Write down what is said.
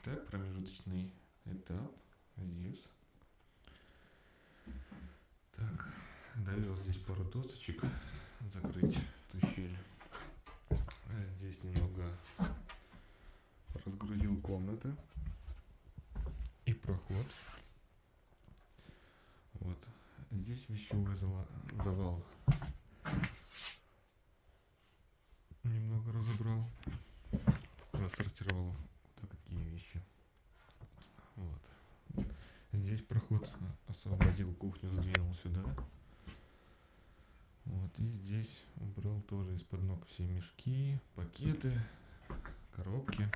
Так, промежуточный этап здесь. Так, довел здесь пару досочек, закрыть эту щель. Здесь немного разгрузил комнаты и проход. Вот. Здесь вещевой завал немного разобрал, рассортировал вот такие вещи. Вот. Здесь проход освободил, кухню сдвинул сюда. Вот. И здесь убрал тоже из-под ног все мешки, пакеты, коробки.